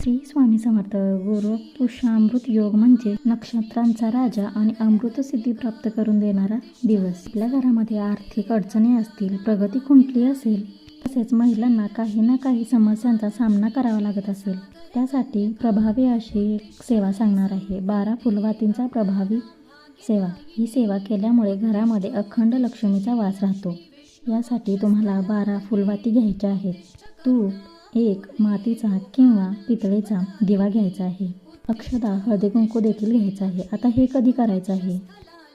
श्री स्वामी समर्थ. गुरु पुरुषामृत योग म्हणजे नक्षत्रांचा राजा आणि अमृत सिद्धी प्राप्त करून देणारा दिवस. आपल्या घरामध्ये आर्थिक अडचणी असतील, प्रगती खुंटली असेल, तसेच महिलांना काही ना काही समस्यांचा सामना करावा लागत असेल, त्यासाठी प्रभावी अशी एक सेवा सांगणार आहे. 12 फुलवातींचा प्रभावी सेवा. ही सेवा केल्यामुळे घरामध्ये अखंड लक्ष्मीचा वास राहतो. यासाठी तुम्हाला 12 फुलवाती घ्यायच्या आहेत. तूप, एक मातीचा किंवा पितळेचा दिवा घ्यायचा आहे. अक्षता, हळदी कुंकू देखील घ्यायचं आहे. आता हे कधी करायचं आहे?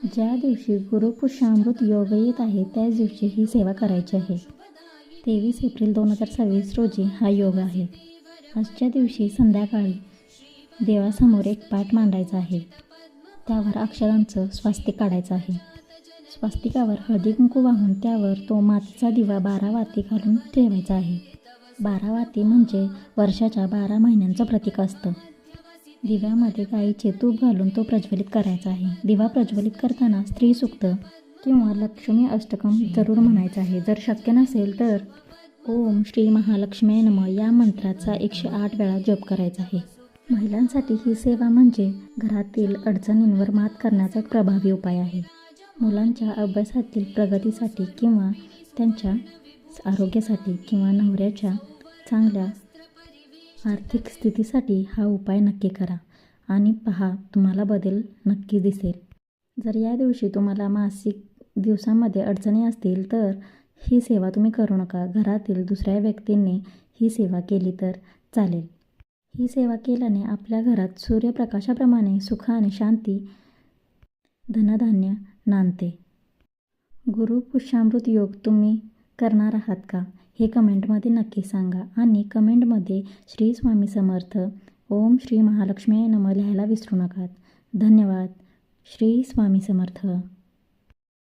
ज्या दिवशी गुरुपुरुषामृत योग येत आहे त्याच दिवशी ही सेवा करायची आहे. 23 एप्रिल 2026 रोजी हा योग आहे. आजच्या दिवशी संध्याकाळी देवासमोर एक पाट मांडायचा आहे. त्यावर अक्षरांचं स्वास्तिक काढायचं आहे. स्वास्तिकावर हळदी कुंकू वाहून त्यावर तो मातीचा दिवा 12 वाती घालून ठेवायचा आहे. 12 वाती म्हणजे वर्षाच्या 12 महिन्यांचं प्रतीक असतं. दिव्यामध्ये गाईचे तूप घालून तो प्रज्वलित करायचा आहे. दिवा प्रज्वलित करताना स्त्री सूक्त किंवा लक्ष्मी अष्टकम जरूर म्हणायचं आहे. जर शक्य नसेल तर ओम श्री महालक्ष्मी नमः या मंत्राचा 108 वेळा जप करायचा आहे. महिलांसाठी ही सेवा म्हणजे घरातील अडचणींवर मात करण्याचा एक प्रभावी उपाय आहे. मुलांच्या अभ्यासातील प्रगतीसाठी किंवा त्यांच्या आरोग्यासाठी किंवा नवऱ्याच्या चांगल्या आर्थिक स्थितीसाठी हा उपाय नक्की करा आणि पहा, तुम्हाला बदल नक्की दिसेल. जर या दिवशी तुम्हाला मासिक दिवसांमध्ये अडचणी असतील तर ही सेवा तुम्ही करू नका. घरातील दुसऱ्या व्यक्तींनी ही सेवा केली तर चालेल. ही सेवा केल्याने आपल्या घरात सूर्यप्रकाशाप्रमाणे सुख आणि शांती, धनधान्य नांदते. गुरुपुरुषामृत योग तुम्ही करणार आहात का? हे कमेंटमध्ये नक्की सांगा आणि कमेंटमध्ये श्री स्वामी समर्थ, ओम श्री महालक्ष्मी नमः लिहायला विसरू नका. धन्यवाद. श्री स्वामी समर्थ.